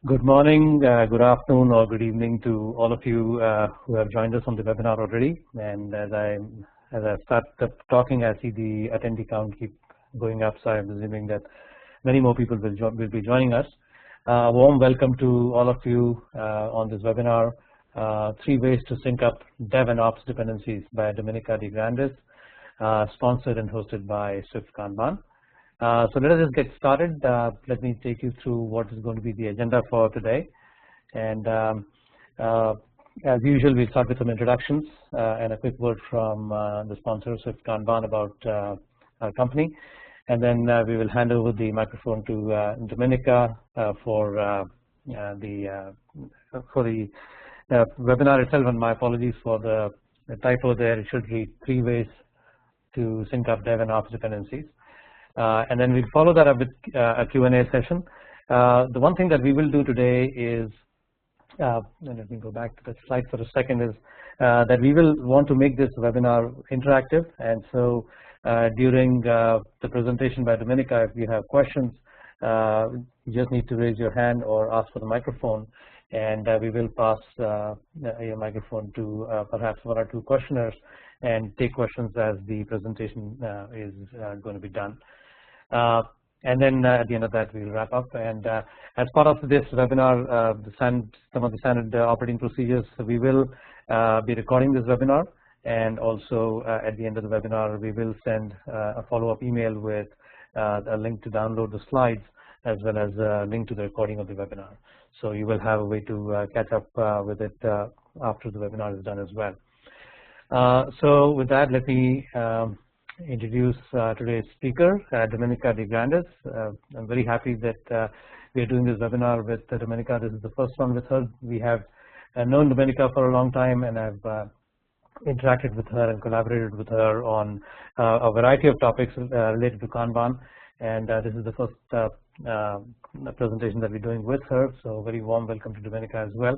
Good morning, good afternoon, or good evening to all of you who have joined us on the webinar already. And as I start talking, I see the attendee count keep going up, so I'm assuming that many more people will be joining us. Warm welcome to all of you on this webinar, 3 ways to sync up Dev and Ops dependencies by Dominica DeGrandis, sponsored and hosted by Swift-Kanban. So let us just get started. Let me take you through what is going to be the agenda for today. And as usual, we'll start with some introductions and a quick word from the sponsor, Swift-Kanban, about our company. And then we will hand over the microphone to Dominica for the webinar itself. And my apologies for the typo there. It should read 3 ways to sync up Dev and Ops dependencies. And then we'll follow that up with a Q&A session. The one thing that we will do today is, and let me go back to the slide for a second, is that we will want to make this webinar interactive. And so during the presentation by Dominica, if you have questions, you just need to raise your hand or ask for the microphone, and we will pass your microphone to perhaps 1 or 2 questioners and take questions as the presentation is going to be done. And then at the end of that, we'll wrap up. And as part of this webinar, some of the standard operating procedures, so we will be recording this webinar, and also at the end of the webinar, we will send a follow-up email with a link to download the slides, as well as a link to the recording of the webinar. So you will have a way to catch up with it after the webinar is done as well. So with that, let me introduce today's speaker, Dominica DeGrandis. I'm very happy that we are doing this webinar with Dominica. This is the first one with her. We have known Dominica for a long time, and I've interacted with her and collaborated with her on a variety of topics related to Kanban. And this is the first presentation that we're doing with her. So very warm welcome to Dominica as well.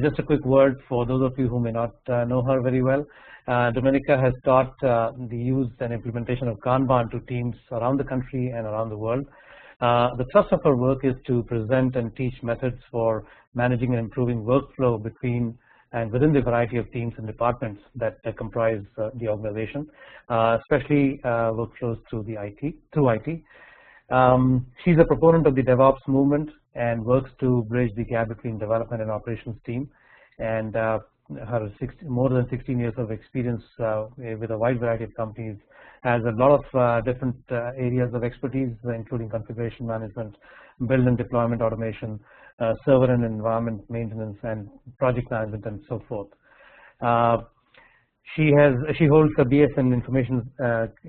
Just a quick word for those of you who may not know her very well. Dominica has taught the use and implementation of Kanban to teams around the country and around the world. The thrust of her work is to present and teach methods for managing and improving workflow between and within the variety of teams and departments that comprise the organization, especially workflows through IT. She's a proponent of the DevOps movement and works to bridge the gap between development and operations team. And her more than 16 years of experience with a wide variety of companies, has a lot of different areas of expertise, including configuration management, build and deployment automation, server and environment maintenance, and project management, and so forth. She holds a BS in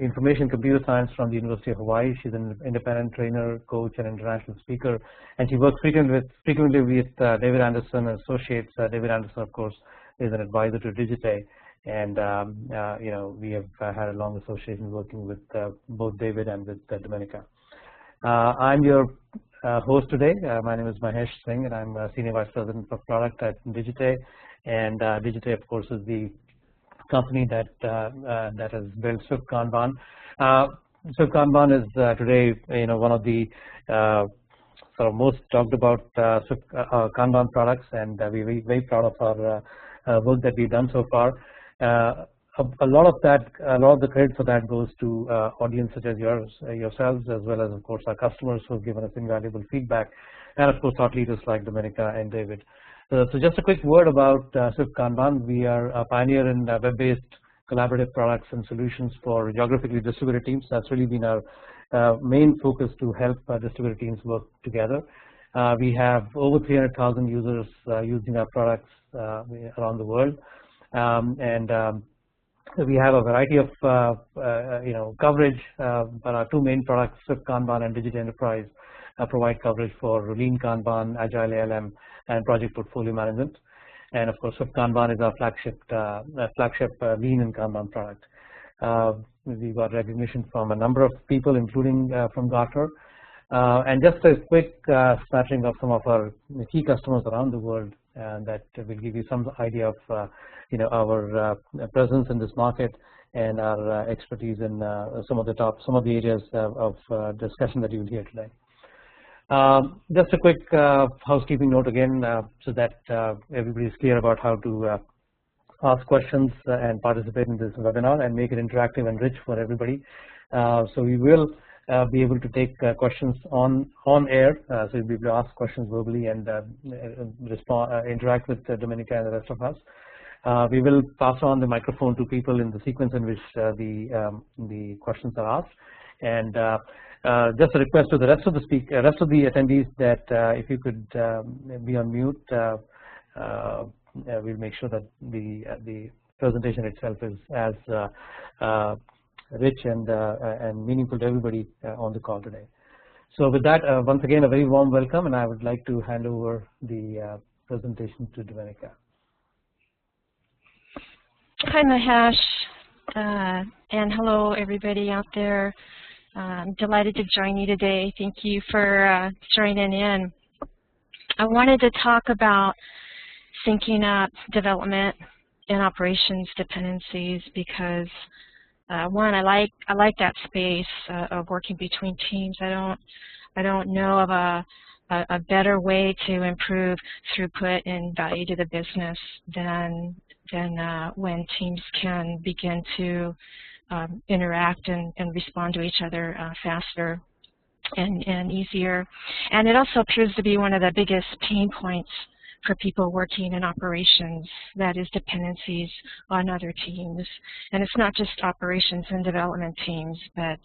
information computer science from the University of Hawaii. She's an independent trainer, coach, and international speaker, and she works frequently with David Anderson and Associates. David Anderson, of course, is an advisor to Digite, and you know, we have had a long association working with both David and with Dominica. I'm your host today. My name is Mahesh Singh, and I'm Senior Vice President for Product at Digite. And Digite, of course, is the company that has built Swift-Kanban. Swift-Kanban is today, you know, one of the sort of most talked about Kanban products, and we're very proud of our work that we've done so far. A lot of the credit for that goes to audience such as yourselves, as well as, of course, our customers who have given us invaluable feedback, and of course, thought leaders like Dominica and David. So just a quick word about Swift-Kanban. We are a pioneer in web-based collaborative products and solutions for geographically distributed teams. That's really been our main focus, to help distributed teams work together. We have over 300,000 users using our products around the world, and we have a variety of you know, coverage, but our 2 main products, Swift-Kanban and Digite Enterprise, provide coverage for Lean Kanban, Agile ALM, and project portfolio management. And of course, Swift-Kanban is our flagship Lean and Kanban product. We got recognition from a number of people, including from Gartner. And just a quick smattering of some of our key customers around the world, and that will give you some idea of you know, our presence in this market and our expertise in some of the areas of discussion that you will hear today. Just a quick housekeeping note again, so that everybody is clear about how to ask questions and participate in this webinar and make it interactive and rich for everybody. So we will be able to take questions on air, so you'll be able to ask questions verbally and interact with Dominica and the rest of us. We will pass on the microphone to people in the sequence in which the questions are asked. And just a request to the rest of the attendees that if you could be on mute, we'll make sure that the presentation itself is as rich and meaningful to everybody on the call today. So with that, once again, a very warm welcome, and I would like to hand over the presentation to Dominica. Hi, Mahesh, and hello everybody out there. I'm delighted to join you today. Thank you for joining in. I wanted to talk about syncing up development and operations dependencies because one, I like that space of working between teams. I don't know of a better way to improve throughput and value to the business than when teams can begin to interact and respond to each other faster and easier. And it also appears to be one of the biggest pain points for people working in operations, that is dependencies on other teams. And it's not just operations and development teams, but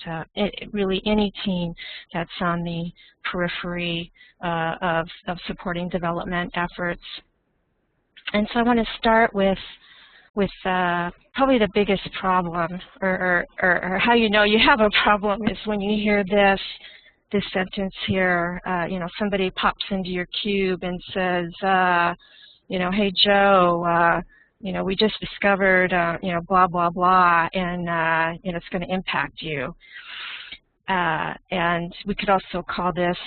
really any team that's on the periphery of supporting development efforts. And so I want to start with probably the biggest problem, or how you know you have a problem is when you hear this sentence here. You know, somebody pops into your cube and says, you know, hey Joe, you know, we just discovered, you know, blah blah blah, and you know, it's going to impact you. And we could also call this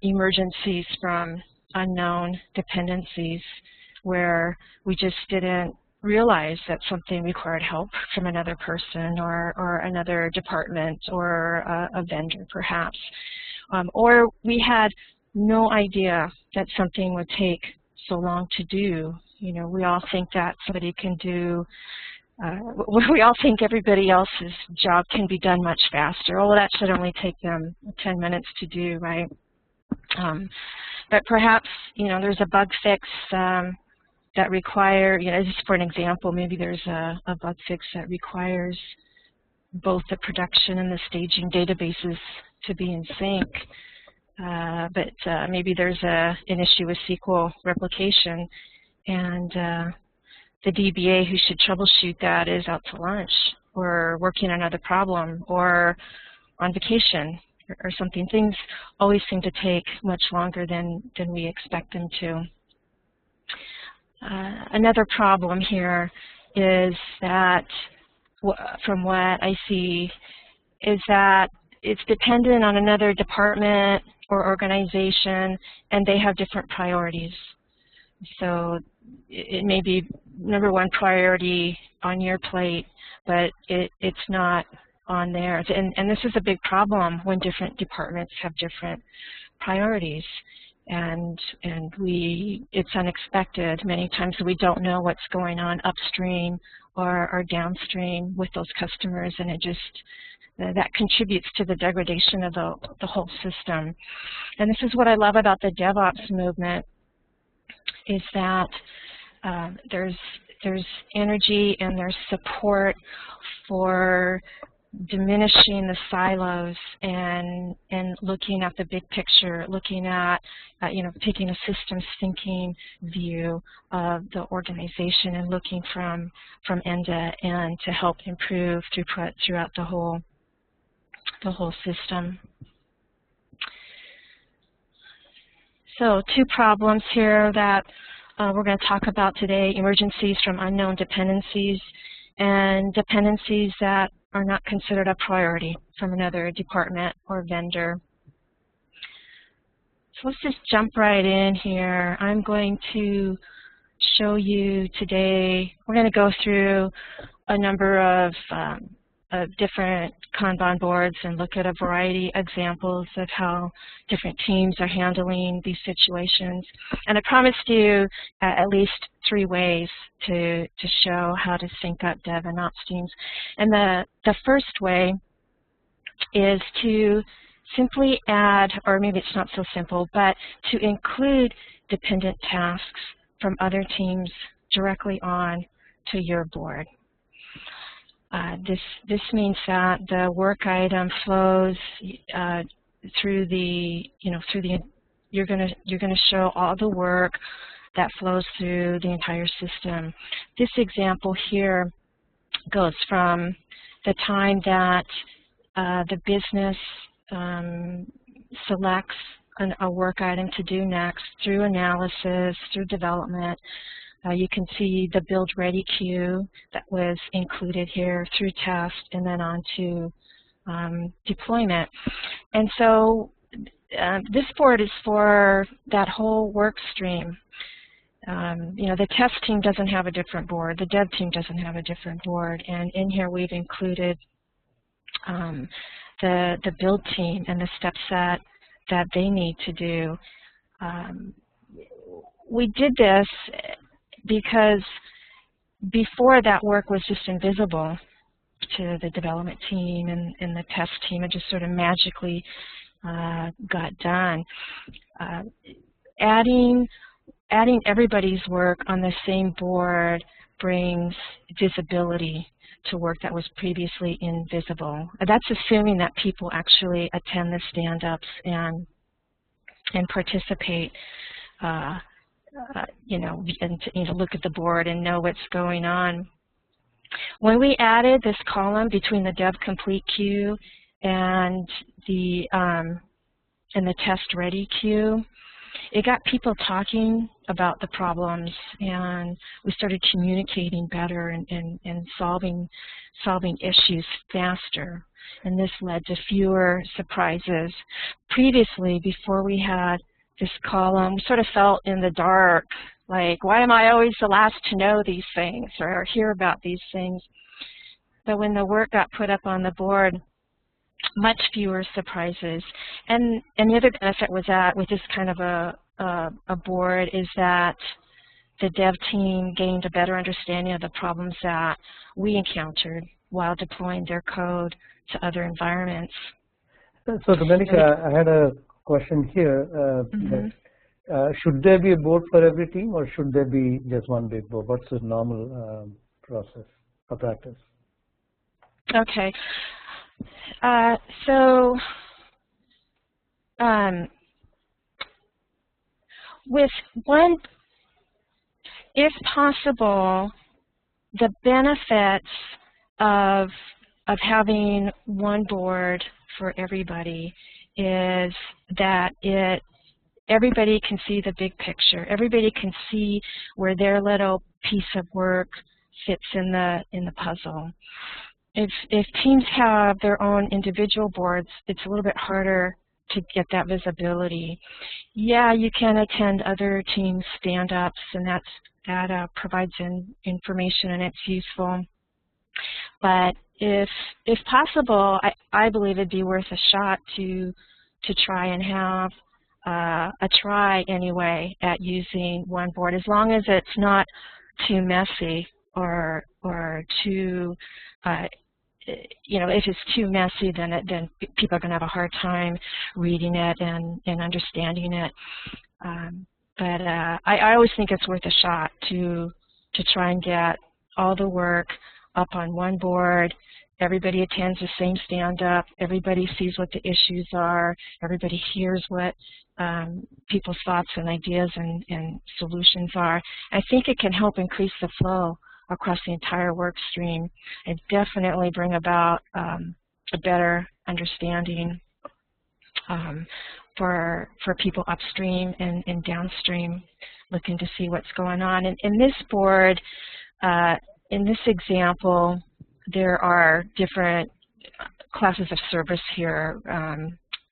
emergencies from unknown dependencies, where we just didn't realize that something required help from another person or another department or a vendor perhaps. Or we had no idea that something would take so long to do. You know, we all think that somebody can do, we all think everybody else's job can be done much faster. Oh, well, that should only take them 10 minutes to do, right? But perhaps, you know, there's a bug fix that require, you know, just for an example, maybe there's a bug fix that requires both the production and the staging databases to be in sync. But maybe there's an issue with SQL replication, and the DBA who should troubleshoot that is out to lunch or working on another problem or on vacation or something. Things always seem to take much longer than we expect them to. Another problem here is that, from what I see, is that it's dependent on another department or organization, and they have different priorities. So it may be #1 priority on your plate, but it's not on theirs. And this is a big problem when different departments have different priorities. And it's unexpected. Many times we don't know what's going on upstream or downstream with those customers, and it just, that contributes to the degradation of the whole system. And this is what I love about the DevOps movement, is that there's energy and there's support for diminishing the silos and looking at the big picture, looking at, you know, taking a systems thinking view of the organization and looking from end to end to help improve throughput throughout the whole system. So 2 problems here that we're going to talk about today: emergencies from unknown dependencies and dependencies that are not considered a priority from another department or vendor. So let's just jump right in here. I'm going to show you today, we're going to go through a number of different Kanban boards and look at a variety of examples of how different teams are handling these situations. And I promised you at least 3 ways to show how to sync up dev and ops teams. And the first way is to simply add, or maybe it's not so simple, but to include dependent tasks from other teams directly on to your board. This means that the work item flows through the, you're gonna show all the work that flows through the entire system. This example here goes from the time that the business selects a work item to do next, through analysis, through development. You can see the build ready queue that was included here, through test, and then on to deployment. And so this board is for that whole work stream. The test team doesn't have a different board. The dev team doesn't have a different board. And in here we've included the build team and the steps that they need to do. We did this because before, that work was just invisible to the development team and the test team. It just sort of magically got done. Adding everybody's work on the same board brings visibility to work that was previously invisible. That's assuming that people actually attend the stand-ups and participate, and look at the board and know what's going on. When we added this column between the dev complete queue and the test ready queue, it got people talking about the problems, and we started communicating better and solving issues faster. And this led to fewer surprises. Previously, before we had this column, we sort of felt in the dark, like, why am I always the last to know these things or hear about these things? But when the work got put up on the board, much fewer surprises. And the other benefit was that with this kind of a board is that the dev team gained a better understanding of the problems that we encountered while deploying their code to other environments. So Dominica, I had a question here. Should there be a board for every team, or should there be just one big board? What's the normal process or practice? Okay. With one, if possible, the benefits of having one board for everybody is that everybody can see the big picture. Everybody can see where their little piece of work fits in the puzzle. If teams have their own individual boards, it's a little bit harder to get that visibility. Yeah, you can attend other teams' stand-ups, and that provides information and it's useful. But if possible, I believe it'd be worth a shot to try and have a try anyway at using one board, as long as it's not too messy or too if it's too messy, then people are going to have a hard time reading it and understanding it. But I always think it's worth a shot to try and get all the work up on one board. Everybody attends the same stand-up. Everybody sees what the issues are. Everybody hears what people's thoughts and ideas and solutions are. I think it can help increase the flow across the entire work stream and definitely bring about a better understanding for people upstream and downstream looking to see what's going on. And in this board, in this example, there are different classes of service here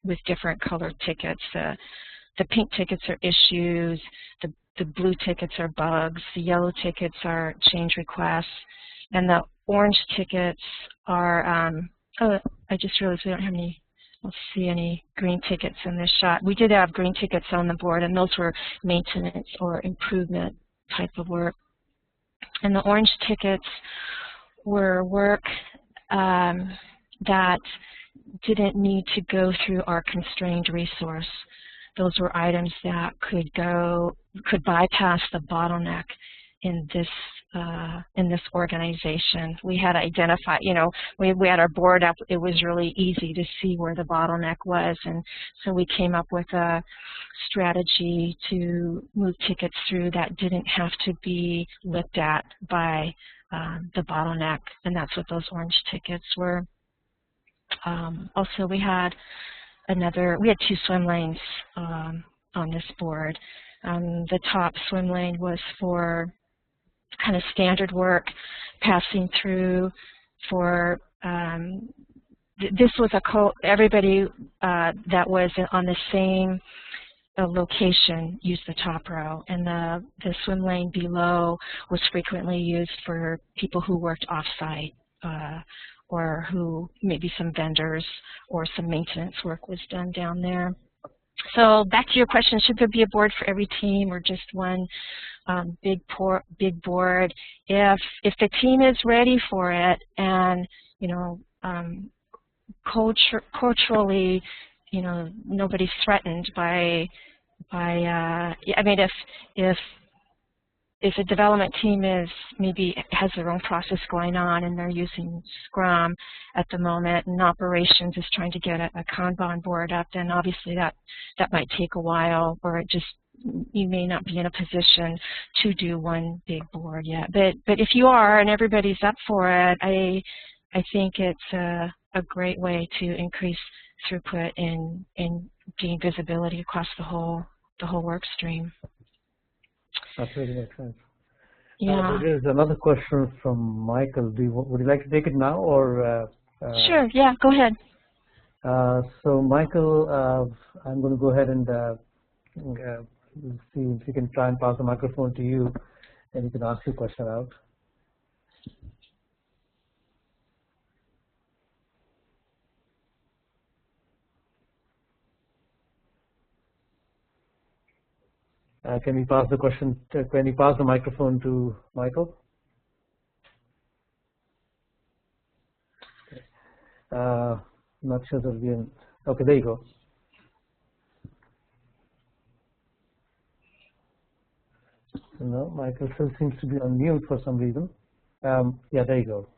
with different colored tickets. The pink tickets are issues, the blue tickets are bugs, the yellow tickets are change requests, and orange tickets are, oh, I just realized we don't have any, let's see, any green tickets in this shot. We did have green tickets on the board, and those were maintenance or improvement type of work. And the orange tickets were work that didn't need to go through our constrained resource. Those were items that could bypass the bottleneck in this organization. We had identified, you know, we had our board up. It was really easy to see where the bottleneck was, and so we came up with a strategy to move tickets through that didn't have to be looked at by the bottleneck, and that's what those orange tickets were. Also, we had two swim lanes on this board. The top swim lane was for kind of standard work, passing through for, this was everybody that was on the same location used the top row, and the swim lane below was frequently used for people who worked off-site, or who maybe some vendors or some maintenance work was done down there. So back to your question, should there be a board for every team or just one big board? If the team is ready for it, and you know, culturally, you know, nobody's threatened by I mean, if a development team has their own process going on and they're using Scrum at the moment, and operations is trying to get a Kanban board up, then obviously that might take a while, or you may not be in a position to do one big board yet. But if you are and everybody's up for it, I think it's a great way to increase throughput and gain visibility across the whole work stream. That really makes sense. Yeah. There is another question from Michael. Would you like to take it now, or? Sure. Yeah. Go ahead. So Michael, I'm going to go ahead and see if we can try and pass the microphone to you, and you can ask your question out. Can we pass the question? Can you pass the microphone to Michael? Not sure that we. Okay, there you go. No, Michael still seems to be on mute for some reason. Yeah, there you go.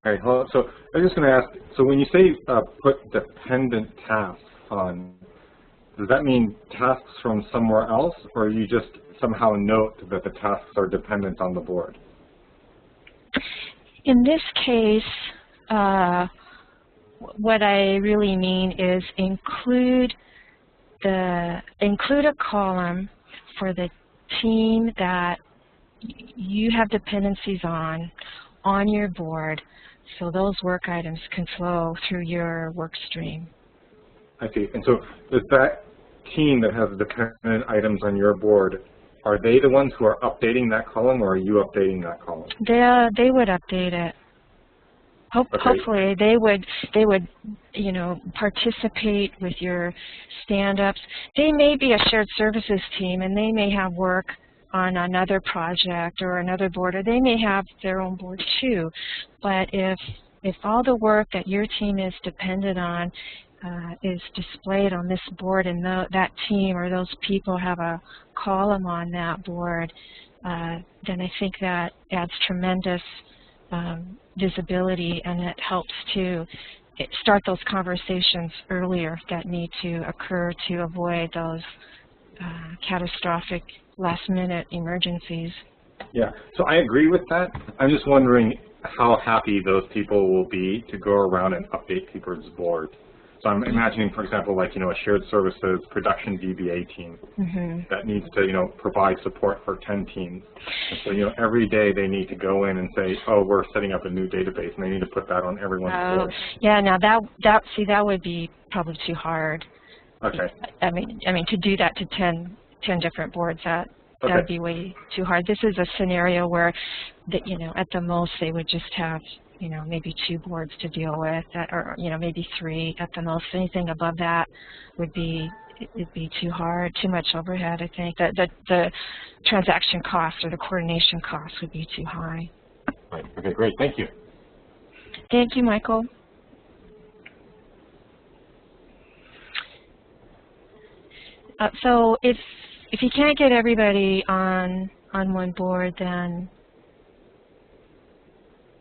All right, hello. So I was just going to ask. So when you say put dependent tasks on, does that mean tasks from somewhere else, or you just somehow note that the tasks are dependent on the board? In this case, what I really mean is include a column for the team that you have dependencies on your board, so those work items can flow through your work stream. I see. And so does that team that has dependent items on your board, are they the ones who are updating that column, or are you updating that column? They would update it. Okay. Hopefully they would, you know, participate with your stand-ups. They may be a shared services team, and they may have work on another project or another board, or they may have their own board too. But if all the work that your team is dependent on is displayed on this board, and that team or those people have a column on that board, then I think that adds tremendous visibility, and it helps to start those conversations earlier that need to occur to avoid those catastrophic last-minute emergencies. Yeah, so I agree with that. I'm just wondering how happy those people will be to go around and update people's boards. So I'm imagining, for example, like, you know, a shared services production DBA team that needs to, you know, provide support for 10 teams. And so, you know, every day they need to go in and say, oh, we're setting up a new database, and they need to put that on everyone's board. Yeah, now that would be probably too hard. Okay. I mean to do that to 10 different boards, that would be way too hard. This is a scenario where, you know, at the most they would just have maybe 2 boards to deal with, or maybe 3 at the most. Anything above that would be too hard, too much overhead. I think that the transaction cost or the coordination cost would be too high. Right. Okay. Great. Thank you. Thank you, Michael. So if you can't get everybody on one board, then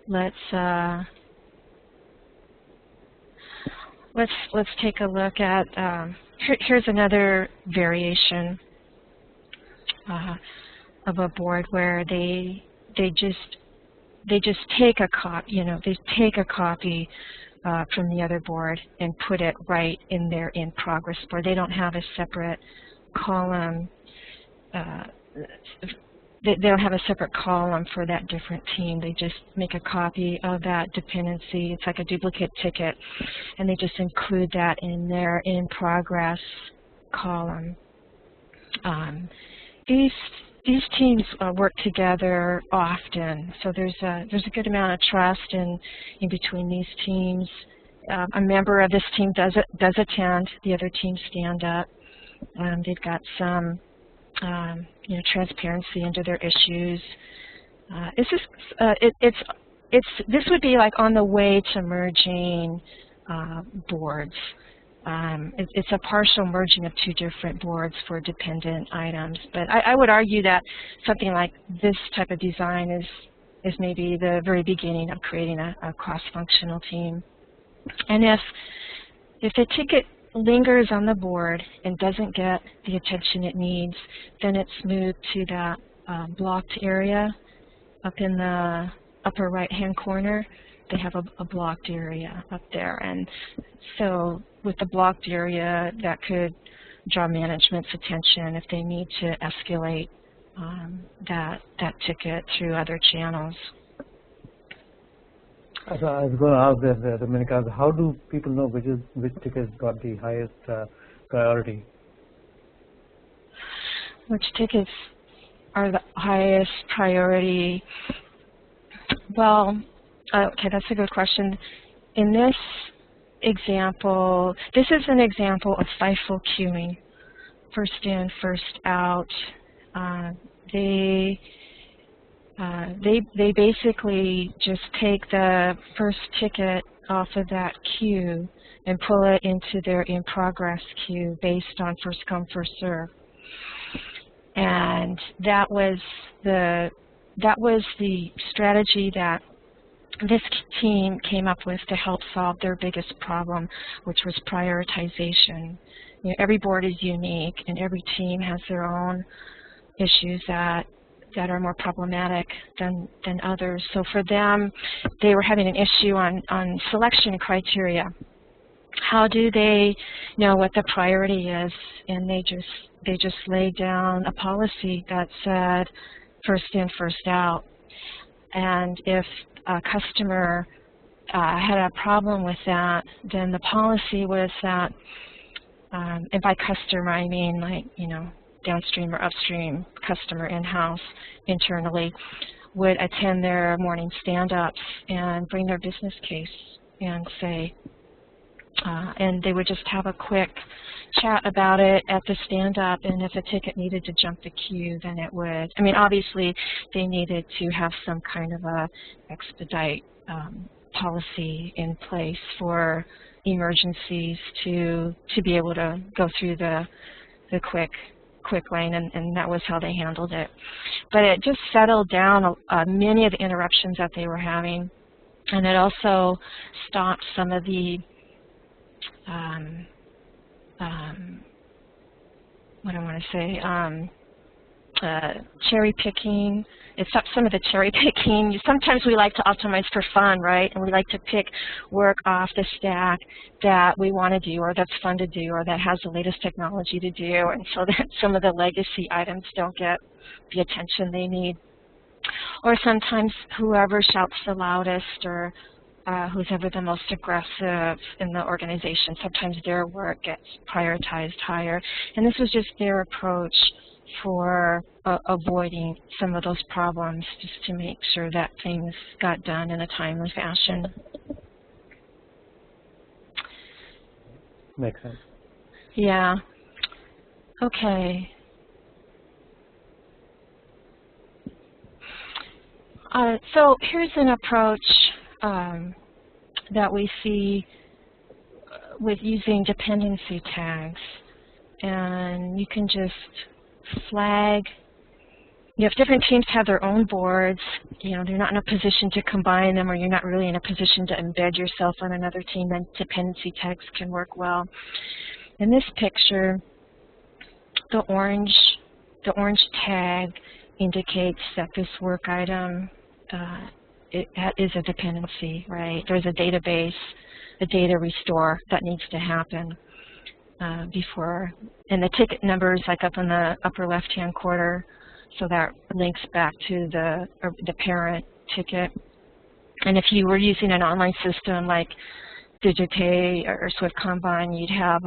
let's take a look at here's another variation of a board where they just take a copy, they take a copy from the other board and put it right in their in progress board. They don't have a separate column. They don't have a separate column for that different team. They just make a copy of that dependency. It's like a duplicate ticket, and they just include that in their in progress column. These teams work together often, so there's a good amount of trust in between these teams. A member of this team does attend. The other teams stand up. They've got some transparency into their issues. This would be like on the way to merging boards. It's a partial merging of 2 different boards for dependent items. But I would argue that something like this type of design is maybe the very beginning of creating a cross-functional team. And if a ticket lingers on the board and doesn't get the attention it needs, then it's moved to that blocked area up in the upper right-hand corner. They have a blocked area up there, and so with the blocked area, that could draw management's attention if they need to escalate that ticket through other channels. So I was going to ask that, Dominica, how do people know which tickets got the highest priority? Which tickets are the highest priority? Well, okay, that's a good question. In this example, this is an example of FIFO queuing, first in, first out. They basically just take the first ticket off of that queue and pull it into their in-progress queue based on first come, first serve. And that was the strategy that this team came up with to help solve their biggest problem, which was prioritization. Every board is unique, and every team has their own issues that are more problematic than others. So for them, they were having an issue on selection criteria. How do they know what the priority is? And they just laid down a policy that said first in, first out. And if a customer had a problem with that, then the policy was that, and by customer I mean like, downstream or upstream customer in-house, internally, would attend their morning stand-ups and bring their business case and say, and they would just have a quick chat about it at the stand-up, and if a ticket needed to jump the queue, then it would. I mean, obviously, they needed to have some kind of a expedite policy in place for emergencies to be able to go through the quick lane, and that was how they handled it. But it just settled down many of the interruptions that they were having, and it also stopped some of the what I want to say, cherry picking. It stopped some of the cherry picking. Sometimes we like to optimize for fun, right? And we like to pick work off the stack that we want to do, or that's fun to do, or that has the latest technology to do, and so that some of the legacy items don't get the attention they need. Or sometimes whoever shouts the loudest, or who's ever the most aggressive in the organization, sometimes their work gets prioritized higher. And this was just their approach for avoiding some of those problems, just to make sure that things got done in a timely fashion. Makes sense. Yeah. Okay. So here's an approach that we see with using dependency tags. And you can just flag. If different teams have their own boards, they're not in a position to combine them, or you're not really in a position to embed yourself on another team, then dependency tags can work well. In this picture, the orange tag indicates that this work item it is a dependency, right? There's a database, a data restore that needs to happen before, and the ticket number is like up in the upper left-hand corner, so that links back to the parent ticket. And if you were using an online system like Digipay or Swift-Kanban, you'd have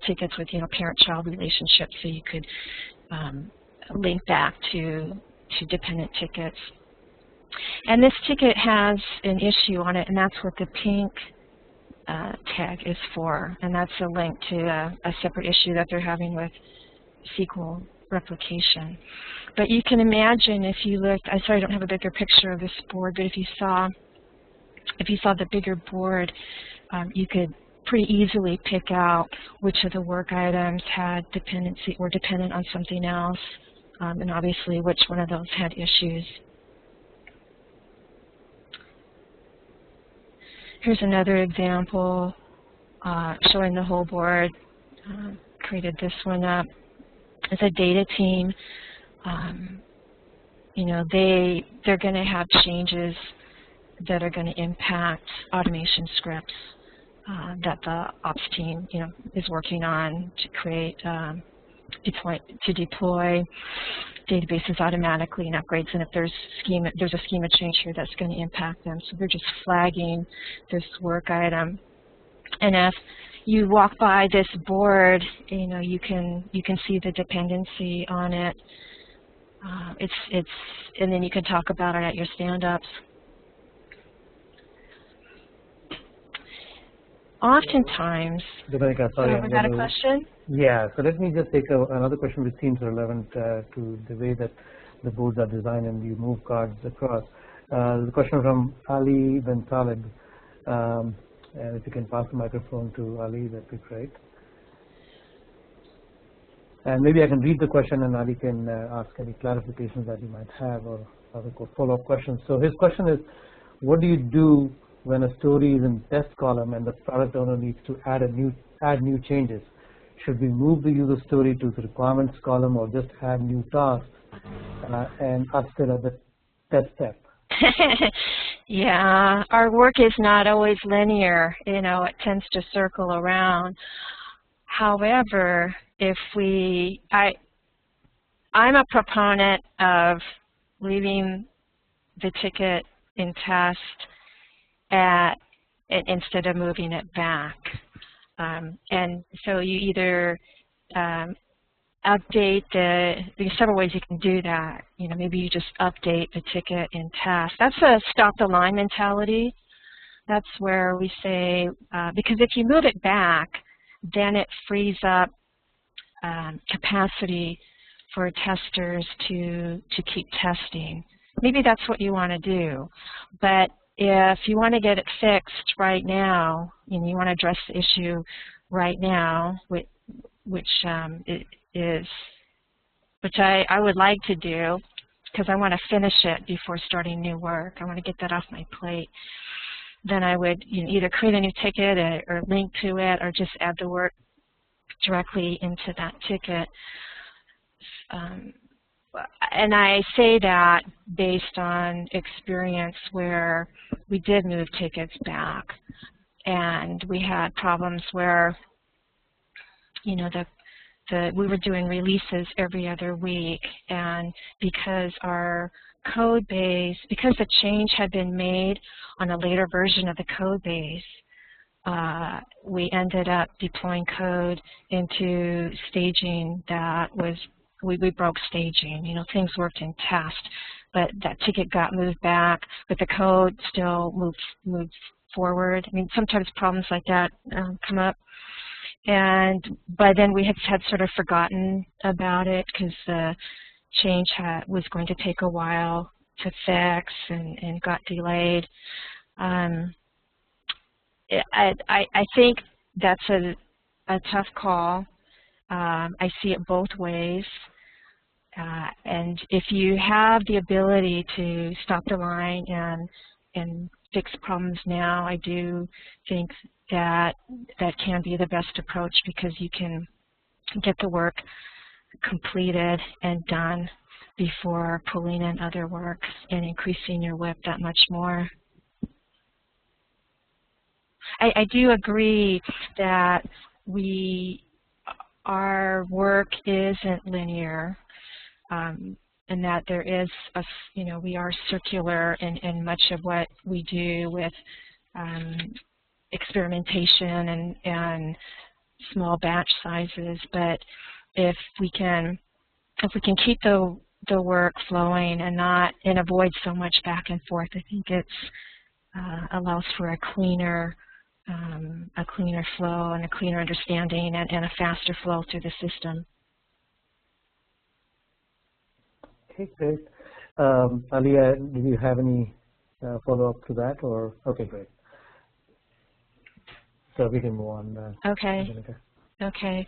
tickets with parent-child relationships, so you could link back to dependent tickets. And this ticket has an issue on it, and that's what the pink tag is for, and that's a link to a separate issue that they're having with SQL replication. But you can imagine, if you looked, I'm sorry I don't have a bigger picture of this board, but if you saw the bigger board, you could pretty easily pick out which of the work items had dependency or dependent on something else, and obviously which one of those had issues. Here's another example showing the whole board. Created this one up. As a data team, they're going to have changes that are going to impact automation scripts that the ops team, is working on to create, deploy databases automatically and upgrades. And if there's a schema change here that's going to impact them, so they're just flagging this work item. And if you walk by this board, you can see the dependency on it. And then you can talk about it at your stand-ups. Oftentimes, Dominica, sorry, we got a question? Yeah, so let me just take another question which seems relevant to the way that the boards are designed and you move cards across. The question from Ali Ben Talib. And if you can pass the microphone to Ali, that'd be great. And maybe I can read the question and Ali can ask any clarifications that you might have or other follow-up questions. So his question is, what do you do when a story is in test column and the product owner needs to add new changes? Should we move the user story to the requirements column or just add new tasks and upstate at the test step? Yeah, our work is not always linear. It tends to circle around. However, I'm a proponent of leaving the ticket in test instead of moving it back. And so you either update there's several ways you can do that. Maybe you just update the ticket in task. That's a stop the line mentality. That's where we say, because if you move it back, then it frees up capacity for testers to keep testing. Maybe that's what you want to do. But if you want to get it fixed right now, you want to address the issue right now, which I would like to do, because I want to finish it before starting new work. I want to get that off my plate. Then I would either create a new ticket or link to it, or just add the work directly into that ticket. And I say that based on experience where we did move tickets back, and we had problems where, we were doing releases every other week, and because our code base, because the change had been made on a later version of the code base, we ended up deploying code into staging that was we broke staging. You know, things worked in test, but that ticket got moved back, but the code still moved forward. I mean, sometimes problems like that come up. And by then we had sort of forgotten about it because the change was going to take a while to fix and got delayed. I think that's a tough call. I see it both ways. And if you have the ability to stop the line and fix problems now, I do think that can be the best approach, because you can get the work completed and done before pulling in other work and increasing your WIP that much more. I do agree that our work isn't linear, and that there is we are circular in much of what we do with experimentation and small batch sizes. But if we can keep the work flowing and avoid so much back and forth, I think it allows for a cleaner flow and a cleaner understanding and a faster flow through the system. Okay, great. Aliyah, do you have any follow-up to that? Or okay, great. So we can move on. Okay. Dominica. Okay.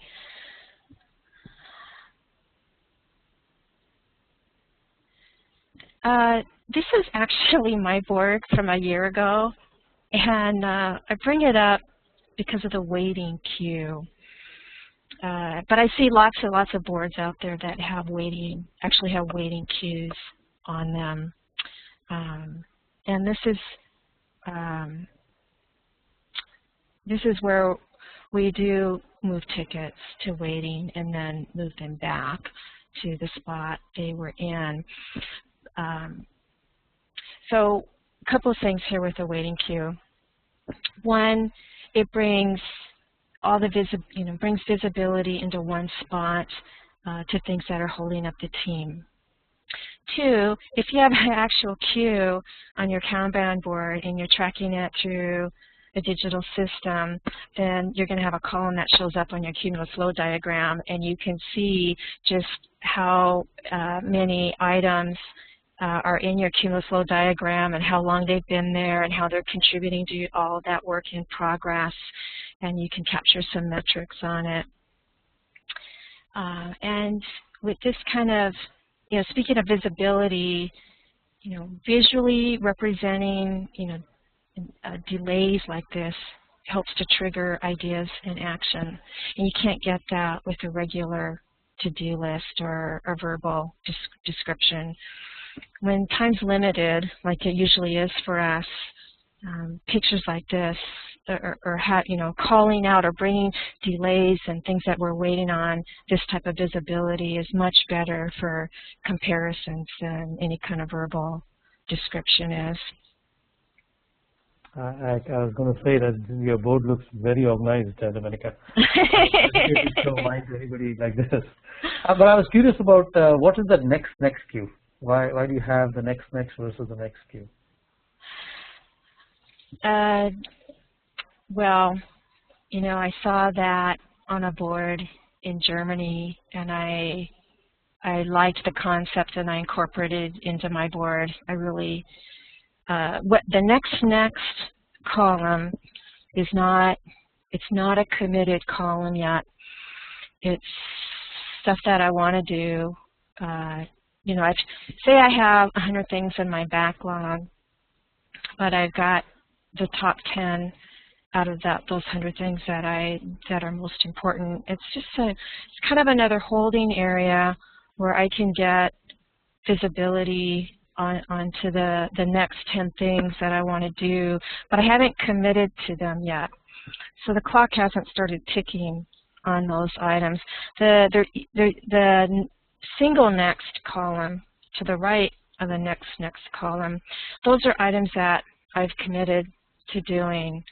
This is actually my board from a year ago, and I bring it up because of the waiting queue. But I see lots and lots of boards out there that have actually have waiting queues on them, and this is where we do move tickets to waiting and then move them back to the spot they were in. So a couple of things here with the waiting queue. One, it brings all the brings visibility into one spot to things that are holding up the team. Two, if you have an actual queue on your Kanban board and you're tracking it through a digital system, then you're going to have a column that shows up on your cumulative flow diagram, and you can see just how many items are in your cumulative flow diagram and how long they've been there and how they're contributing to all of that work in progress, and you can capture some metrics on it. And with this kind of, speaking of visibility, visually representing, delays like this helps to trigger ideas and action. And you can't get that with a regular to-do list or a verbal description. When time's limited, like it usually is for us, pictures like this, or calling out or bringing delays and things that we're waiting on, this type of visibility is much better for comparisons than any kind of verbal description is. I was going to say that your board looks very organized, Dominica. Don't mind anybody like this. But I was curious about what is the next queue? Why do you have the next versus the next queue? Well, I saw that on a board in Germany, and I liked the concept, and I incorporated it into my board. I really, what the next column is not, it's not a committed column yet. It's stuff that I want to do. Say I have 100 things in my backlog, but I've got the top 10 out of those 100 things that are most important. It's kind of another holding area where I can get visibility onto the next 10 things that I want to do, but I haven't committed to them yet. So the clock hasn't started ticking on those items. The single next column to the right of the next column, those are items that I've committed to doing,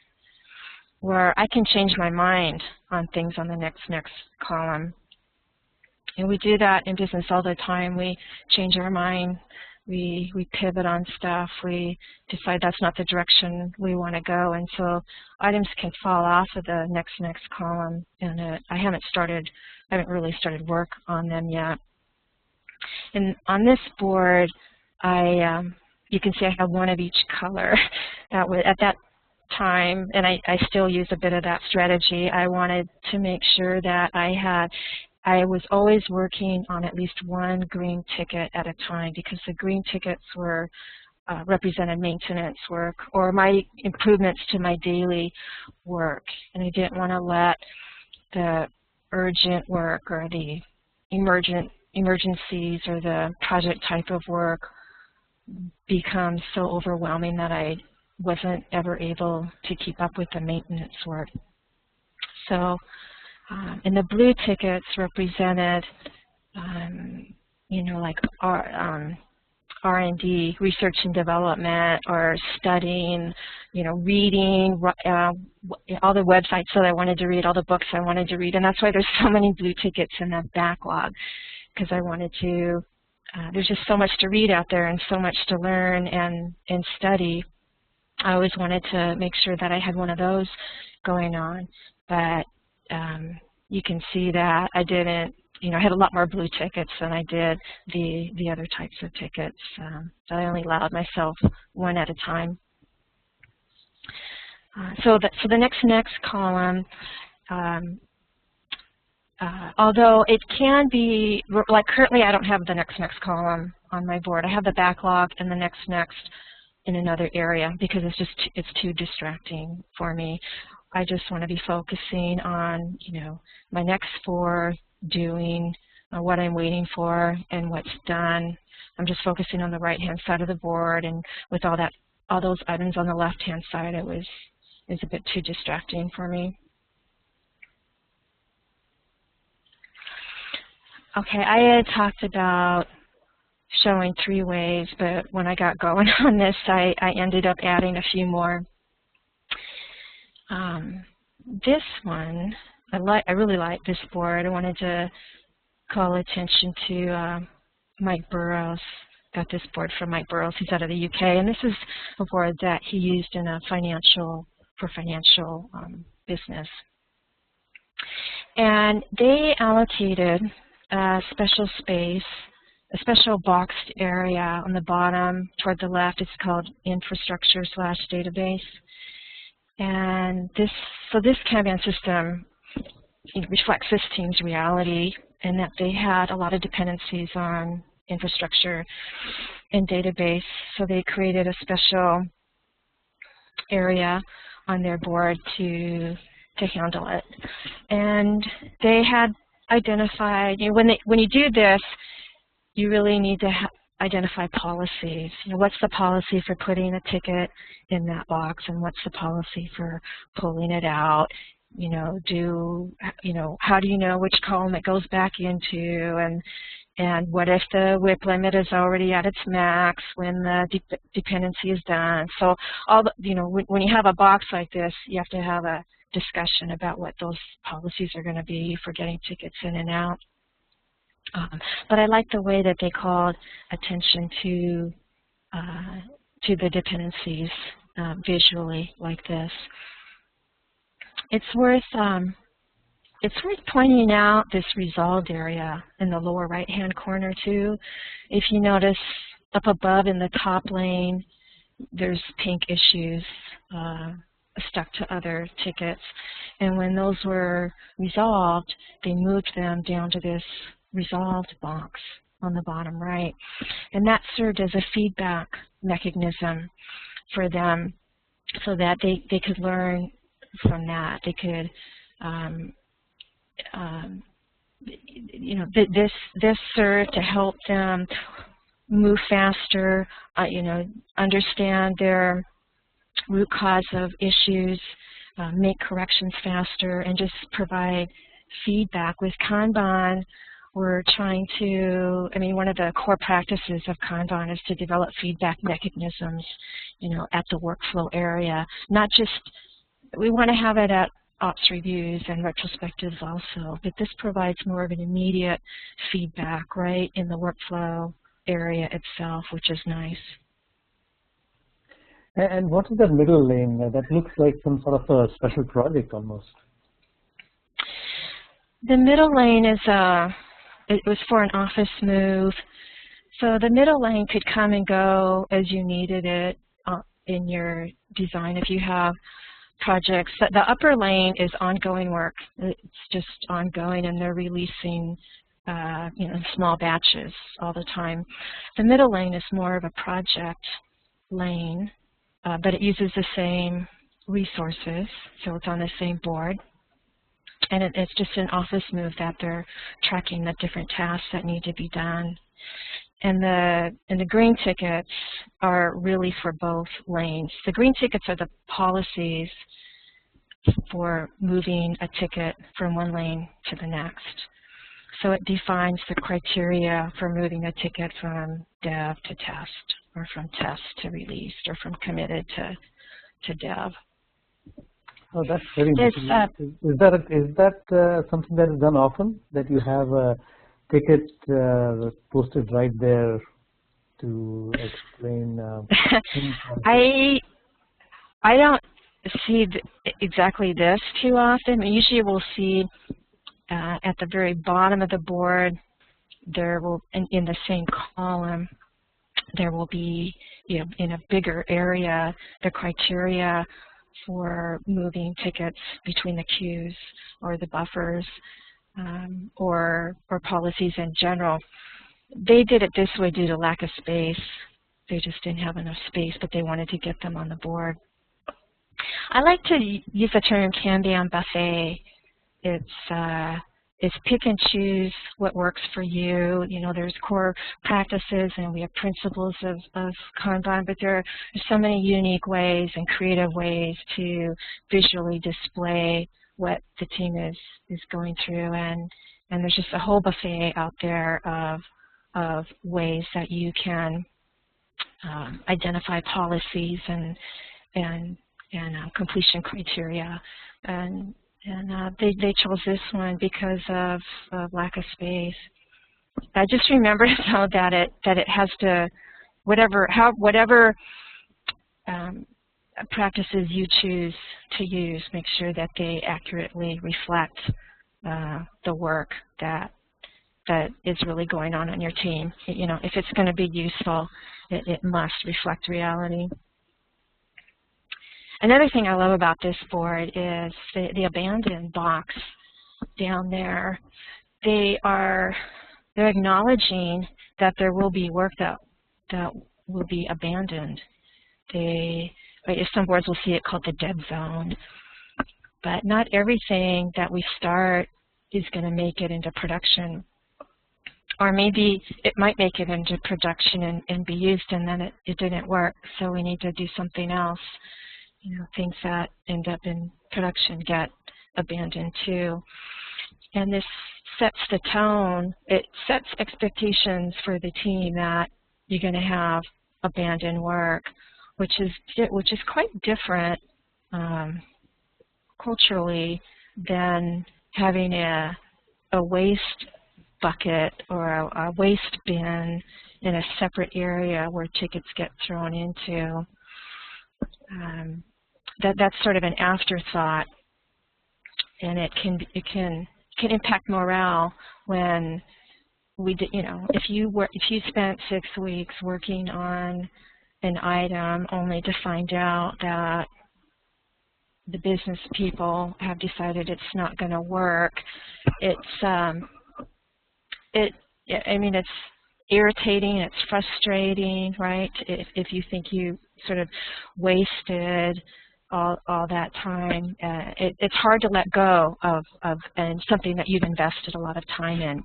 where I can change my mind on things on the next column. And we do that in business all the time. We change our mind. We pivot on stuff. We decide that's not the direction we want to go. And so items can fall off of the next column. And I haven't really started work on them yet. And on this board, you can see I have one of each color. At that time, and I still use a bit of that strategy, I wanted to make sure that I was always working on at least one green ticket at a time, because the green tickets were represented maintenance work or my improvements to my daily work. And I didn't want to let the urgent work or the emergencies or the project type of work become so overwhelming that I wasn't ever able to keep up with the maintenance work. So, and the blue tickets represented, like R&D, research and development, or studying, reading all the websites that I wanted to read, all the books I wanted to read. And that's why there's so many blue tickets in the backlog, because I wanted to, there's just so much to read out there and so much to learn and study. I always wanted to make sure that I had one of those going on. But you can see that I didn't, I had a lot more blue tickets than I did the other types of tickets. So I only allowed myself one at a time. So the next column, although it can be, like currently I don't have the next column on my board. I have the backlog and the next in another area because it's too distracting for me. I just want to be focusing on, my next 4, doing what I'm waiting for and what's done. I'm just focusing on the right-hand side of the board, and with all those items on the left-hand side, it was a bit too distracting for me. Okay, I had talked about showing 3 ways, but when I got going on this, I ended up adding a few more. This one, I really like this board. I wanted to call attention to Mike Burrows. Got this board from Mike Burrows. He's out of the UK, and this is a board that he used in a financial business. And they allocated a special space, a special boxed area on the bottom toward the left. It's called infrastructure/database. And this Kanban system reflects this team's reality, and that they had a lot of dependencies on infrastructure and database. So they created a special area on their board to handle it. And they had identified, when you do this, you really need to identify policies. What's the policy for putting a ticket in that box, and what's the policy for pulling it out? How do you know which column it goes back into, and what if the WIP limit is already at its max when the dependency is done? So when you have a box like this, you have to have a discussion about what those policies are going to be for getting tickets in and out. But I like the way that they called attention to the dependencies visually like this. It's worth pointing out this resolved area in the lower right-hand corner too. If you notice up above in the top lane, there's pink issues stuck to other tickets. And when those were resolved, they moved them down to this resolved box on the bottom right. And that served as a feedback mechanism for them so that they could learn from that. They could, this served to help them move faster, understand their root cause of issues, make corrections faster, and just provide feedback. With Kanban, we're trying to, one of the core practices of Kanban is to develop feedback mechanisms, at the workflow area. Not just, we want to have it at ops reviews and retrospectives also, but this provides more of an immediate feedback right in the workflow area itself, which is nice. And what is that middle lane? That looks like some sort of a special project almost. The middle lane is it was for an office move. So the middle lane could come and go as you needed it in your design. If you have projects, the upper lane is ongoing work. It's just ongoing, and they're releasing small batches all the time. The middle lane is more of a project lane, but it uses the same resources, so it's on the same board. And it's just an office move that they're tracking the different tasks that need to be done. And the green tickets are really for both lanes. The green tickets are the policies for moving a ticket from one lane to the next. So it defines the criteria for moving a ticket from dev to test, or from test to release, or from committed to dev. Oh, that's very interesting. Is that something that is done often, that you have a ticket posted right there to explain? I don't see exactly this too often. Usually we'll see at the very bottom of the board, there will, in the same column, there will be, in a bigger area, the criteria for moving tickets between the queues or the buffers, or policies in general. They did it this way due to lack of space. They just didn't have enough space, but they wanted to get them on the board. I like to use the term Kanban buffet. It's pick and choose what works for you. There's core practices and we have principles of Kanban, but there are so many unique ways and creative ways to visually display what the team is going through, and there's just a whole buffet out there of ways that you can identify policies and completion criteria, and they chose this one because of lack of space. I just remember though that it has to, whatever practices you choose to use, make sure that they accurately reflect the work that is really going on your team. If it's going to be useful, it must reflect reality. Another thing I love about this board is the abandoned box down there. They're acknowledging that there will be work that will be abandoned. Some boards will see it called the dead zone, but not everything that we start is going to make it into production. Or maybe it might make it into production and be used, and then it didn't work, so we need to do something else. Things that end up in production get abandoned too. And this sets the tone. It sets expectations for the team that you're going to have abandoned work, which is quite different culturally than having a waste bucket or a waste bin in a separate area where tickets get thrown into. That's sort of an afterthought, and it can impact morale when if you spent 6 weeks working on an item only to find out that the business people have decided it's not going to work, it's irritating, it's frustrating, right? If you think you sort of wasted all that time, it's hard to let go of and something that you've invested a lot of time in.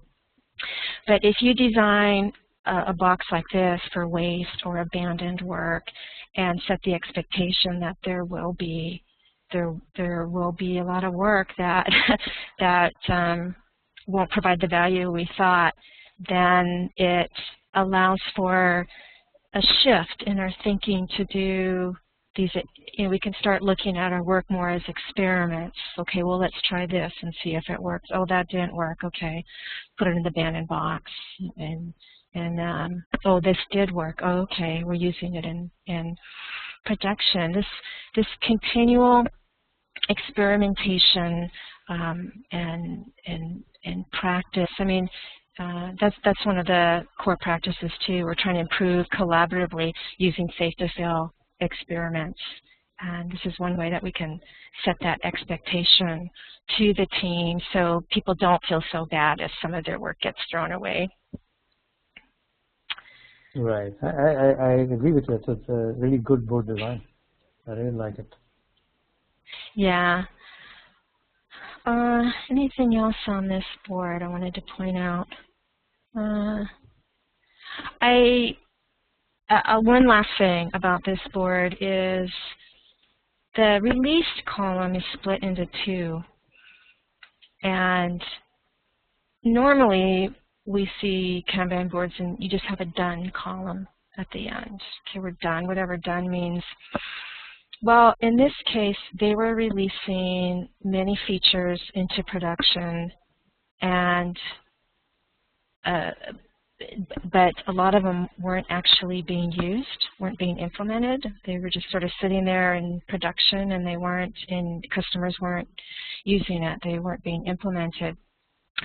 But if you design a box like this for waste or abandoned work and set the expectation that there will be a lot of work that won't provide the value we thought, then it allows for a shift in our thinking to do these, we can start looking at our work more as experiments. Okay, well, let's try this and see if it works. Oh, that didn't work. Okay, put it in the abandoned box. And oh, this did work. Oh, okay, we're using it in production. This continual experimentation and practice. I mean, that's one of the core practices too. We're trying to improve collaboratively using safe-to-fail experiments. And this is one way that we can set that expectation to the team so people don't feel so bad if some of their work gets thrown away. Right. I agree with you. It's a really good board design. I really like it. Yeah. Anything else on this board I wanted to point out? One last thing about this board is the released column is split into two. And normally we see Kanban boards and you just have a done column at the end. Okay, we're done, whatever done means. Well, in this case, they were releasing many features into production, and but a lot of them weren't actually being used, weren't being implemented. They were just sort of sitting there in production, and they weren't customers weren't using it. They weren't being implemented.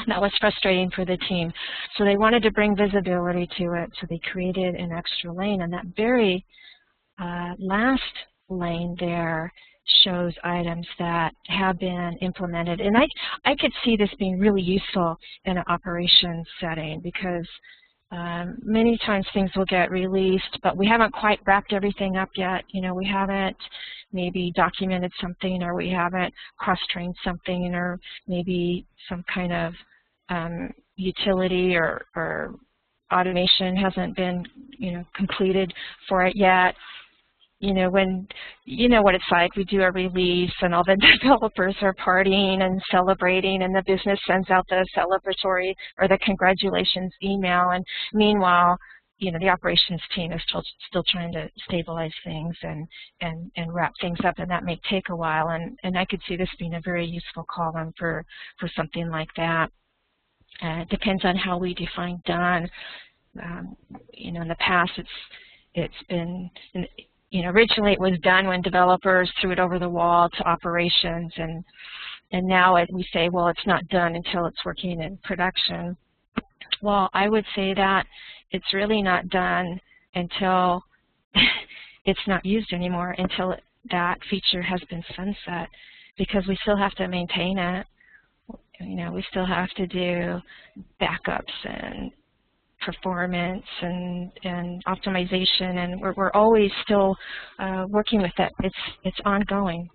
That was frustrating for the team. So they wanted to bring visibility to it, so they created an extra lane, and that very last lane there shows items that have been implemented. And I could see this being really useful in an operations setting, because many times things will get released, but we haven't quite wrapped everything up yet. We haven't maybe documented something, or we haven't cross-trained something, or maybe some kind of utility or automation hasn't been completed for it yet. When what it's like, we do a release and all the developers are partying and celebrating, and the business sends out the celebratory or the congratulations email, and meanwhile, the operations team is still trying to stabilize things and wrap things up, and that may take a while. And I could see this being a very useful column for something like that. It depends on how we define done. In the past, it's been originally it was done when developers threw it over the wall to operations, and now we say, well, it's not done until it's working in production. Well, I would say that it's really not done until it's not used anymore, until that feature has been sunset, because we still have to maintain it. We still have to do backups and performance and optimization, and we're always still working with it. It's ongoing.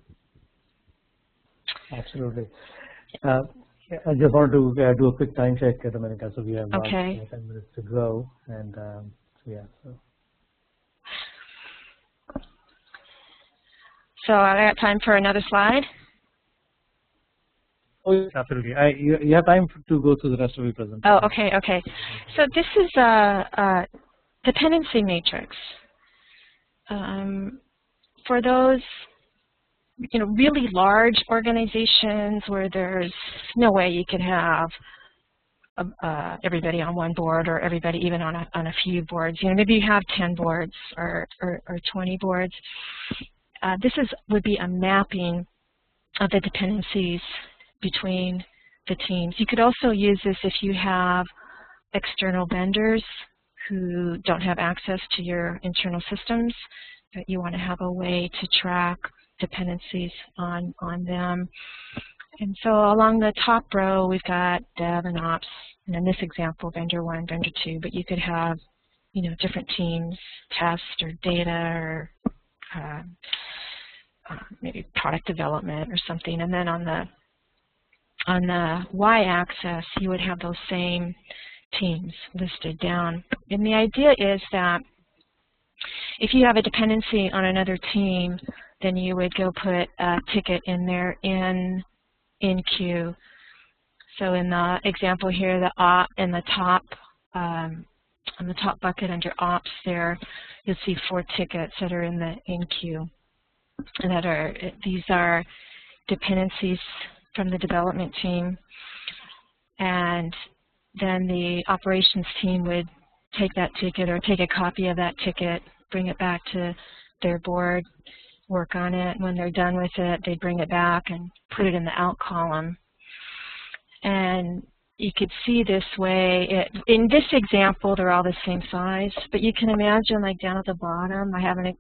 Absolutely. I just wanted to do a quick time check, Dominica. So we have about 10 minutes to go, and So I got time for another slide. Oh, yes, absolutely. You have time to go through the rest of your presentation. Oh, okay. So this is a dependency matrix. For those really large organizations where there's no way you could have everybody on one board, or everybody even on a few boards. Maybe you have 10 boards or 20 boards. This would be a mapping of the dependencies between the teams. You could also use this if you have external vendors who don't have access to your internal systems, but you want to have a way to track dependencies on them. And so along the top row, we've got dev and ops, and in this example, vendor 1, vendor 2, but you could have different teams, test or data, or maybe product development or something. And then on the y-axis, you would have those same teams listed down. And the idea is that if you have a dependency on another team, then you would go put a ticket in there in queue. So in the example here, in the top on the top bucket under ops there, you'll see 4 tickets that are in queue. these are dependencies from the development team, and then the operations team would take that ticket or take a copy of that ticket, bring it back to their board, work on it. When they're done with it, they bring it back and put it in the out column. And you could see this way, in this example, they're all the same size, but you can imagine, like down at the bottom, I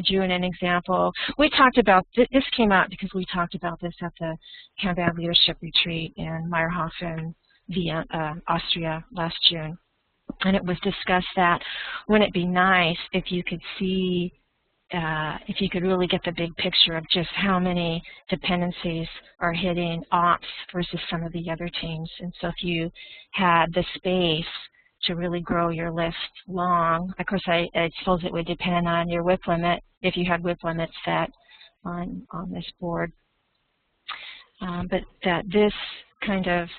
drew in an example. We talked about, this came out because we talked about this at the Kanban Leadership Retreat in Meyerhofen, Vienna, Austria last June. And it was discussed that wouldn't it be nice if you could see, if you could really get the big picture of just how many dependencies are hitting ops versus some of the other teams. And so if you had the space to really grow your list long, of course I suppose it would depend on your WIP limit, if you had WIP limits set on this board. But that this kind of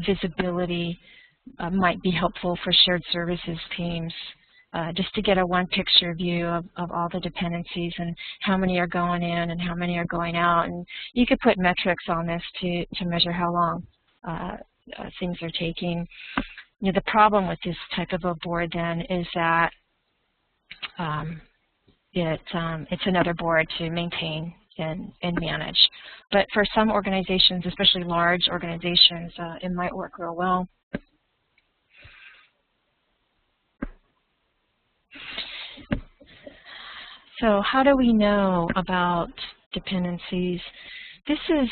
visibility might be helpful for shared services teams, just to get a one-picture view of all the dependencies and how many are going in and how many are going out. And you could put metrics on this to measure how long things are taking. You know, the problem with this type of a board then is that it's another board to maintain and manage. But for some organizations, especially large organizations, it might work real well. So how do we know about dependencies? This is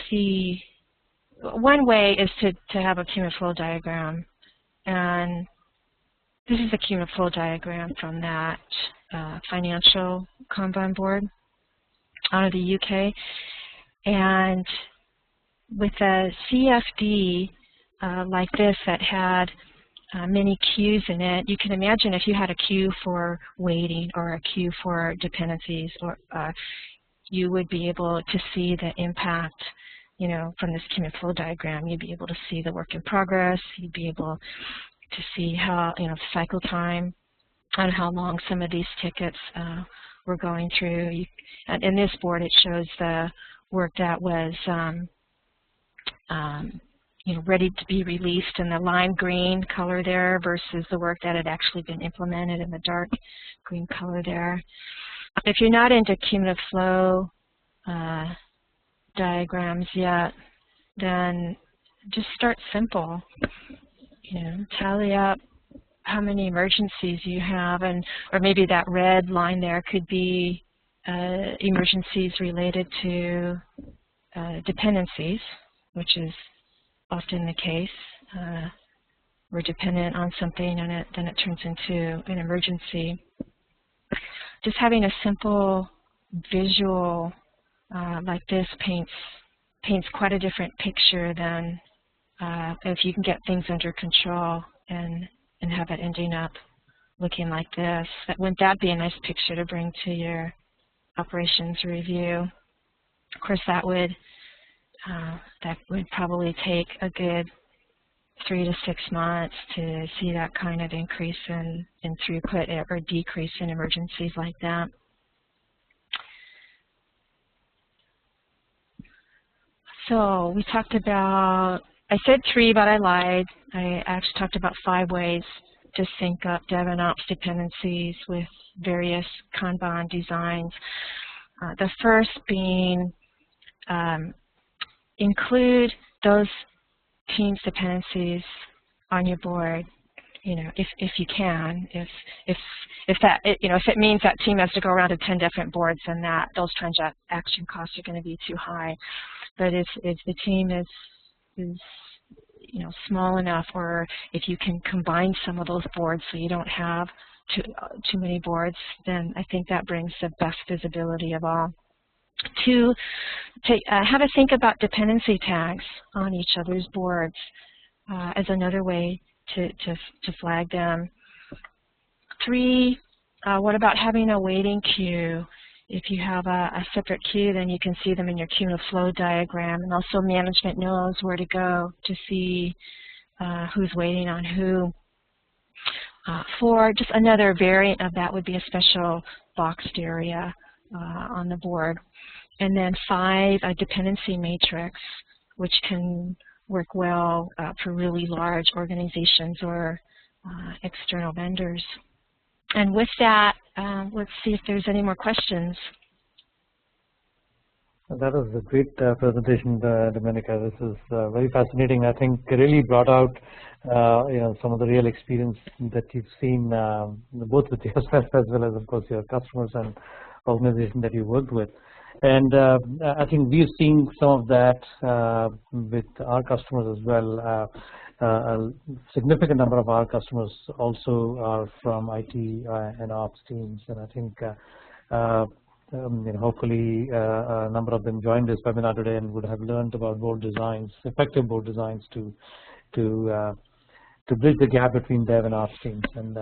one way is to have a cumulative flow diagram. And this is a cumulative flow diagram from that financial Kanban board out of the UK. And with a CFD like this that had many queues in it, you can imagine if you had a queue for waiting or a queue for dependencies, or you would be able to see the impact, you know, from this cumulative flow diagram. You'd be able to see the work in progress. You'd be able to see how, you know, cycle time and how long some of these tickets were going through. And in this board, it shows the work that was you know, ready to be released in the lime green color there versus the work that had actually been implemented in the dark green color there. If you're not into cumulative flow diagrams yet, then just start simple. You know, tally up how many emergencies you have, or maybe that red line there could be emergencies related to dependencies, which is often the case. We're dependent on something and then it turns into an emergency. Just having a simple visual like this paints quite a different picture than if you can get things under control and have it ending up looking like this. Wouldn't that be a nice picture to bring to your operations review? Of course, that would probably take a good 3 to 6 months to see that kind of increase in throughput or decrease in emergencies like that. So we talked about, I said 3, but I lied. I actually talked about 5 ways to sync up Dev and Ops dependencies with various Kanban designs. The first being include those team's dependencies on your board, you know, if you can. If it means that team has to go around to 10 different boards, then those transaction costs are going to be too high. But if the team is you know, small enough, or if you can combine some of those boards so you don't have too many boards, then I think that brings the best visibility of all. 2, have a think about dependency tags on each other's boards as another way to flag them. 3, what about having a waiting queue? If you have a separate queue, then you can see them in your cumulative flow diagram, and also management knows where to go to see who's waiting on who. 4, just another variant of that would be a special boxed area on the board. And then 5, a dependency matrix, which can work well for really large organizations or external vendors. And with that, let's see if there's any more questions. That was a great presentation, Dominica. This is very fascinating. I think it really brought out some of the real experience that you've seen both with yourself as well as, of course, your customers and organizations that you worked with. And I think we've seen some of that with our customers as well. A significant number of our customers also are from IT and ops teams, and I think hopefully a number of them joined this webinar today and would have learned about board designs, effective board designs to bridge the gap between dev and ops teams, and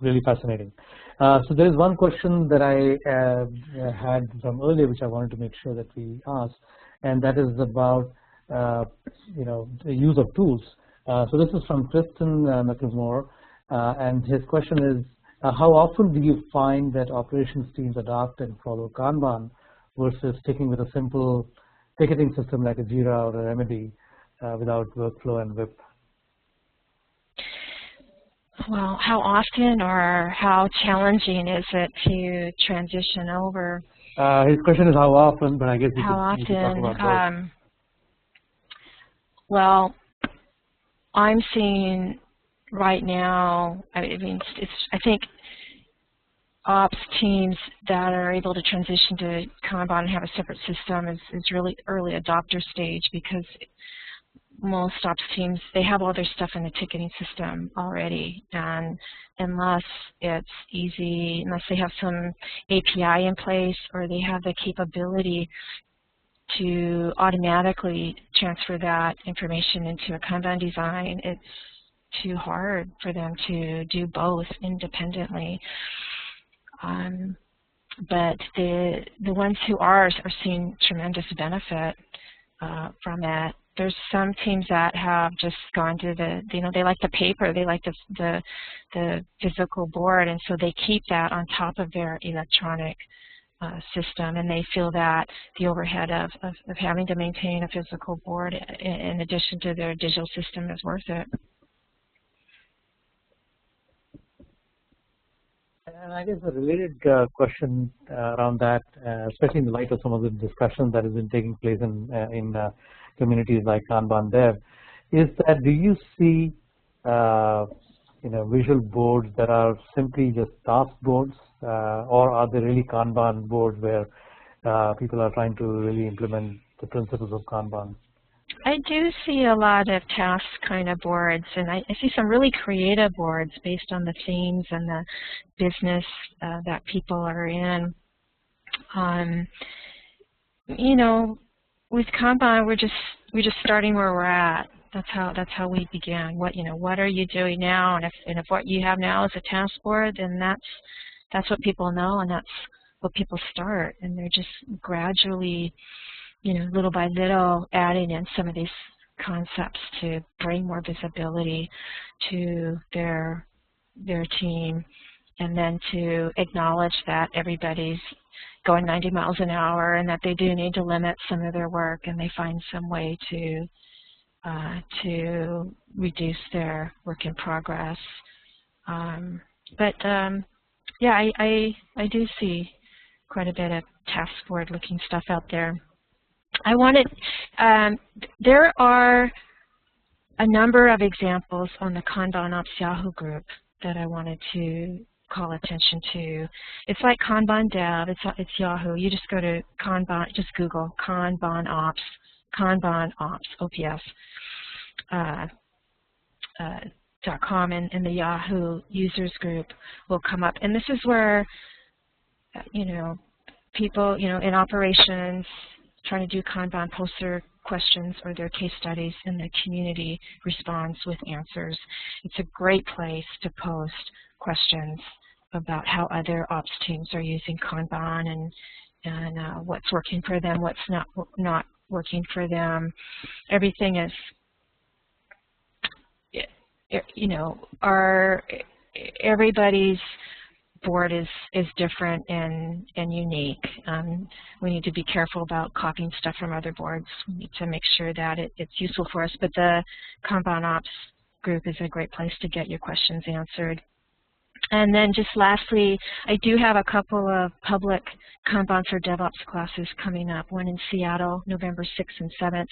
really fascinating. So there is one question that I had from earlier, which I wanted to make sure that we ask, and that is about the use of tools. So this is from Tristan McLemore, and his question is, how often do you find that operations teams adopt and follow Kanban versus sticking with a simple ticketing system like a Jira or a Remedy without workflow and WIP? Well, how often or how challenging is it to transition over? His question is how often, but I guess you how could talk about both. Well, I'm seeing right now, I think ops teams that are able to transition to Kanban and have a separate system is really early adopter stage, because most ops teams, they have all their stuff in the ticketing system already, and unless it's easy, unless they have some API in place or they have the capability to automatically transfer that information into a Kanban design, it's too hard for them to do both independently. But the ones who are seeing tremendous benefit from it. There's some teams that have just gone to they like the paper, they like the physical board, and so they keep that on top of their electronic system, and they feel that the overhead of having to maintain a physical board in addition to their digital system is worth it. And I guess a related question around that, especially in the light of some of the discussion that has been taking place in communities like Kanban Dev, is that do you see visual boards that are simply just task boards, or are they really Kanban boards where people are trying to really implement the principles of Kanban? I do see a lot of task kind of boards, and I see some really creative boards based on the themes and the business that people are in. With Kanban, we're just starting where we're at. That's how we began. What are you doing now? And if what you have now is a task board, then that's what people know, and that's what people start, and they're just gradually, little by little, adding in some of these concepts to bring more visibility to their team, and then to acknowledge that everybody's going 90 miles an hour and that they do need to limit some of their work, and they find some way to reduce their work in progress. Yeah, I do see quite a bit of task board looking stuff out there. There are a number of examples on the Kanban Ops Yahoo group that I wanted to call attention to. It's like Kanban Dev, it's Yahoo. You just go to Kanban, just Google Kanban Ops, OPS, .com, and the Yahoo users group will come up. And this is where, people, in operations, trying to do Kanban post their questions or their case studies, and the community responds with answers. It's a great place to post questions about how other ops teams are using Kanban and what's working for them, what's not working for them. Everything is, everybody's board is different and unique. We need to be careful about copying stuff from other boards. We need to make sure that it's useful for us. But the Kanban Ops group is a great place to get your questions answered. And then just lastly, I do have a couple of public Kanban for DevOps classes coming up, one in Seattle, November 6th and 7th,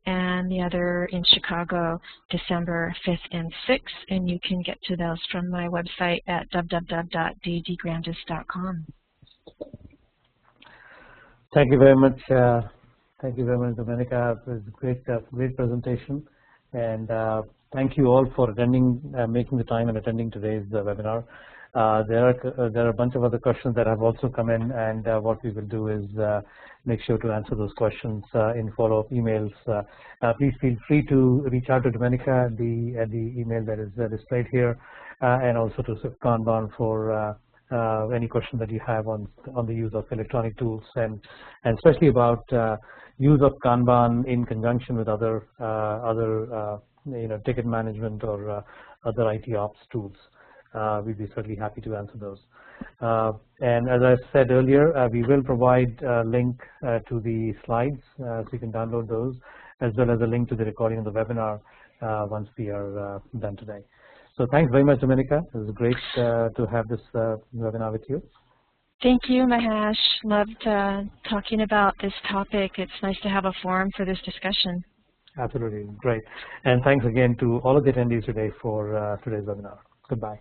and the other in Chicago, December 5th and 6th. And you can get to those from my website at www.degrandis.com. Thank you very much. Thank you very much, Dominica. It was a great presentation. And thank you all for attending, making the time and attending today's webinar. There are a bunch of other questions that have also come in, and what we will do is make sure to answer those questions in follow-up emails. Please feel free to reach out to Dominica at the email that is displayed here, and also to Swift-Kanban for any question that you have on the use of electronic tools, and especially about use of Kanban in conjunction with other ticket management or other IT ops tools. We'd be certainly happy to answer those. And as I said earlier, we will provide a link to the slides, so you can download those, as well as a link to the recording of the webinar once we are done today. So thanks very much, Dominica. It was great to have this webinar with you. Thank you, Mahesh. Loved talking about this topic. It's nice to have a forum for this discussion. Absolutely, great. And thanks again to all of the attendees today for today's webinar. Goodbye.